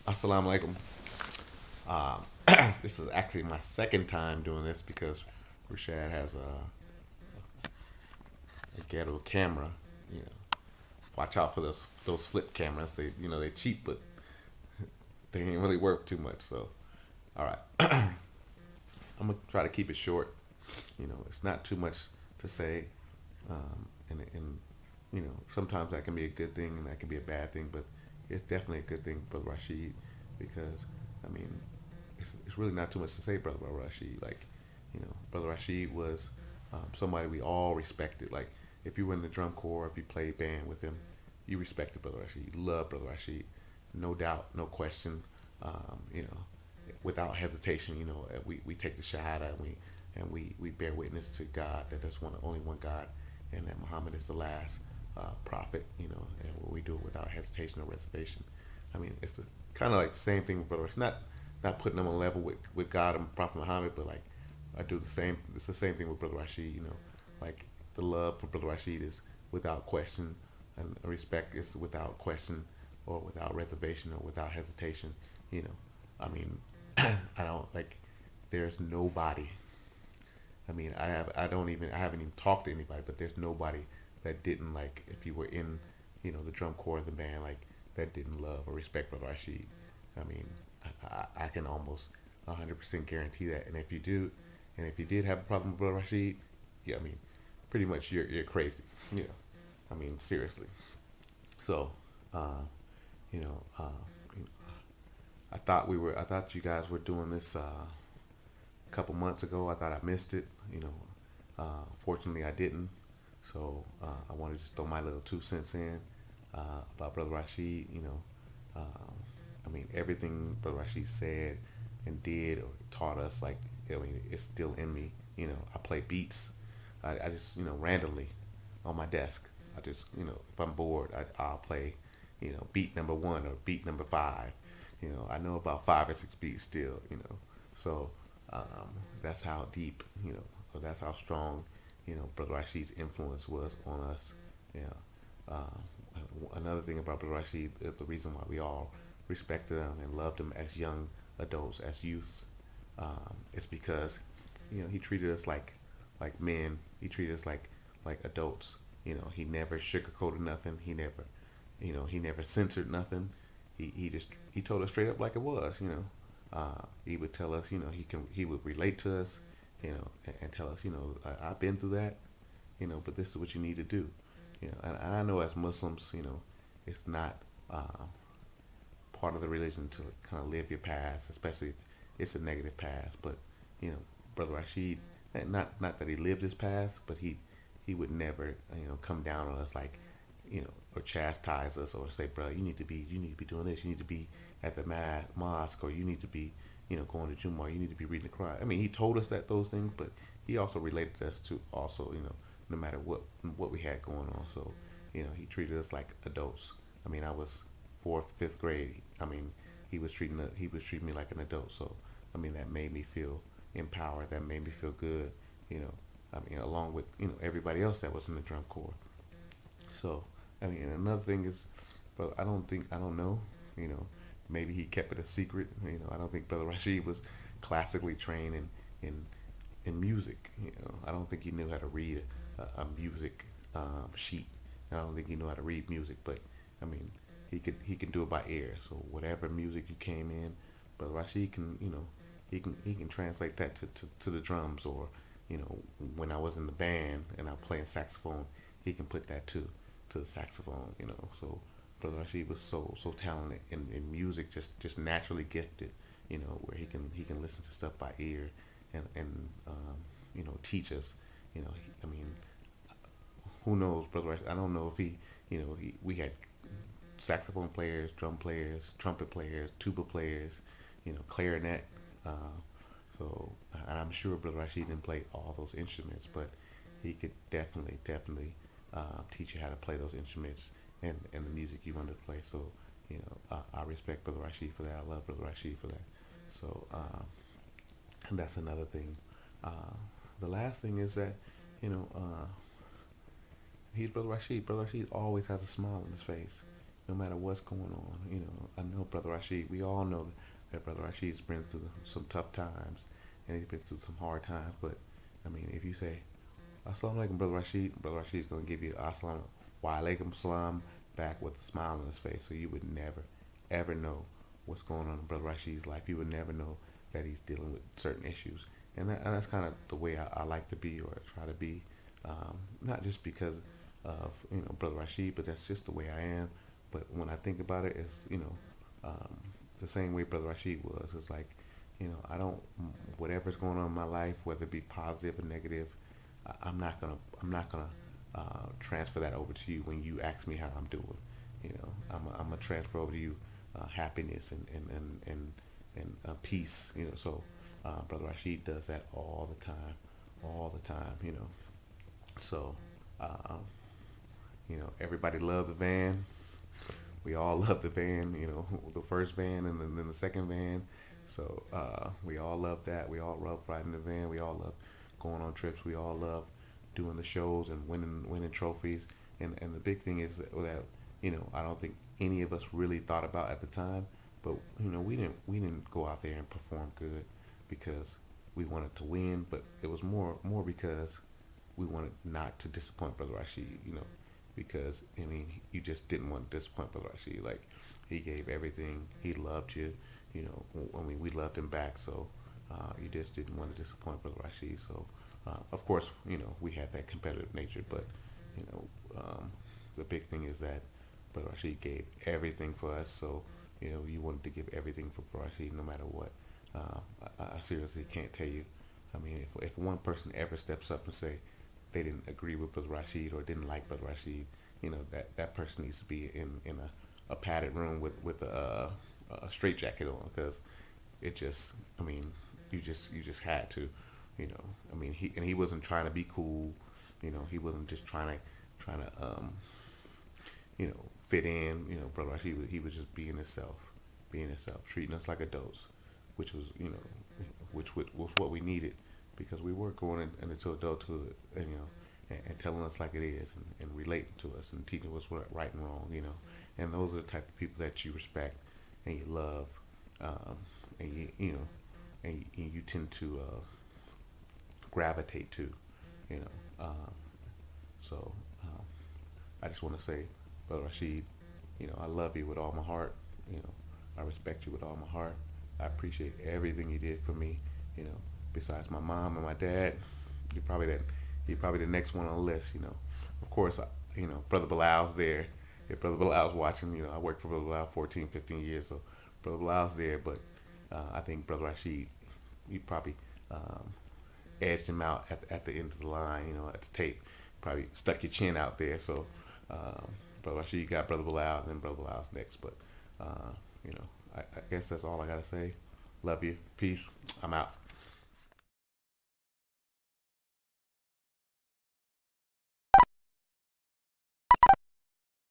Assalamu alaikum. Um, this is actually my second time doing this because Rasheed has a ghetto camera. You know, watch out for those flip cameras. They cheap, but they ain't really worth too much. So, all right, I'm gonna try to keep it short. It's not too much to say, and sometimes that can be a good thing and that can be a bad thing, but it's definitely a good thing, Brother Rasheed, because I mean, it's really not too much to say, Brother Rasheed. Like, Brother Rasheed was somebody we all respected. Like, if you were in the drum corps, if you played band with him, you respected Brother Rasheed. You loved Brother Rasheed, no doubt, no question. Without hesitation, we take the shahada and we bear witness to God that there's only one God, and that Muhammad is the last prophet. And we do it without hesitation or reservation. I mean, it's kind of like the same thing with Brother Rasheed. Not putting them on level with God and Prophet Muhammad, but like I do the same. It's the same thing with Brother Rasheed. Like the love for Brother Rasheed is without question, and respect is without question, or without reservation, or without hesitation. You know, I mean, I don't like. There's nobody. I mean, I haven't even talked to anybody, but there's nobody that didn't like. If you were in, the drum corps of the band, like that didn't love or respect Brother Rashid. I mean, I can almost 100% guarantee that. And if you did have a problem with Brother Rashid, yeah, I mean, pretty much you're crazy. You know, I mean, seriously. So, uh, you know, uh, I thought you guys were doing this a couple months ago. I thought I missed it. Fortunately, I didn't. So I want to just throw my little 2 cents in about Brother Rashid. I mean, everything Brother Rashid said and did or taught us, like, I mean, it's still in me. I play beats. I just, randomly on my desk. I just, if I'm bored, I'll play, beat number one or beat number five. I know about five or six beats still. So that's how deep, or that's how strong, Brother Rashid's influence was on us. You know, another thing about Brother Rashid, the reason why we all respected him and loved him as young adults, as youth, is because, he treated us like men. He treated us like adults. He never sugarcoated nothing. He never censored nothing. He told us straight up like it was. He would tell us, he would relate to us, and tell us, I've been through that, but this is what you need to do. And I know as Muslims, it's not part of the religion to kind of live your past, especially if it's a negative past. But Brother Rashid, not that he lived his past, but he would never come down on us like, or chastise us or say, bro, you need to be doing this. You need to be at the mosque, or you need to be going to Jumu'ah. You need to be reading the Quran. I mean, he told us those things, but he also related us to also no matter what we had going on. So he treated us like adults. I mean, I was fourth, fifth grade. I mean, he was treating me like an adult. So I mean, that made me feel empowered. That made me feel good. I mean, along with everybody else that was in the drum corps. So I mean, and another thing is, but I don't know. You know, maybe he kept it a secret. I don't think Brother Rashid was classically trained in in music. I don't think he knew how to read a music sheet. I don't think he knew how to read music, but I mean, he can do it by ear. So whatever music you came in, Brother Rashid can he can translate that to the drums, or when I was in the band and I'm playing saxophone, he can put that to the saxophone. So Brother Rashid was so talented in music, just naturally gifted. Where he can listen to stuff by ear and teach us. I mean, who knows, Brother Rashid? I don't know if we had saxophone players, drum players, trumpet players, tuba players, clarinet. Uh, so I'm sure Brother Rashid didn't play all those instruments, but he could definitely teach you how to play those instruments and the music you wanted to play. So I respect Brother Rashid for that. I love Brother Rashid for that. So and that's another thing. Uh, the last thing is that you know he's Brother Rashid. Brother Rashid always has a smile on his face, no matter what's going on. I know Brother Rasheed. We all know that Brother Rasheed's been through some tough times, and he's been through some hard times. But I mean, if you say Assalamu alaikum, Brother Rasheed, Brother Rasheed's gonna give you Assalamu wa alaikum salam back with a smile on his face. So you would never, ever know what's going on in Brother Rasheed's life. You would never know that he's dealing with certain issues, and that's kind of the way I like to be or try to be. Not just because of Brother Rasheed, but that's just the way I am. But when I think about it, it's the same way Brother Rasheed was. It's like I don't, whatever's going on in my life, whether it be positive or negative, I'm not gonna transfer that over to you when you ask me how I'm doing. I'm gonna transfer over to you happiness and peace. So Brother Rasheed does that all the time, all the time. So everybody loved the van. We all love the van. The first van and then the second van. So we all love that. We all love riding the van. We all love going on trips. We all love doing the shows and winning trophies. And the big thing is that I don't think any of us really thought about at the time, but we didn't go out there and perform good because we wanted to win, but it was more because we wanted not to disappoint Brother Rasheed. Because you just didn't want to disappoint Brother Rasheed. Like, he gave everything. He loved you. We loved him back. So you just didn't want to disappoint Brother Rasheed. So of course, we had that competitive nature, but the big thing is that Brother Rasheed gave everything for us. So you wanted to give everything for Brother Rasheed no matter what. I seriously can't tell you. I mean, if one person ever steps up and say they didn't agree with Brother Rasheed or didn't like Brother Rasheed, that person needs to be in a padded room with a straight jacket on, because it just, you just had to, he wasn't trying to be cool, he wasn't just trying to fit in, Brother Rasheed, he was just being himself, treating us like adults, which was, which was what we needed, because we were going into adulthood, and telling us like it is, and relating to us and teaching us what right and wrong, and those are the type of people that you respect and you love, and you tend to gravitate to, so I just want to say, Brother Rasheed, I love you with all my heart, I respect you with all my heart. I appreciate everything you did for me, besides my mom and my dad. You're probably the next one on the list, Of course, Brother Bilal's there. If Brother Bilal's watching, I worked for Brother Bilal 14, 15 years, so Brother Bilal's there, but I think Brother Rasheed, you probably edged him out at the end of the line, at the tape. Probably stuck your chin out there, so Brother Rasheed got Brother Bilal, and then Brother Bilal's next, but, I guess that's all I gotta say. Love you. Peace. I'm out.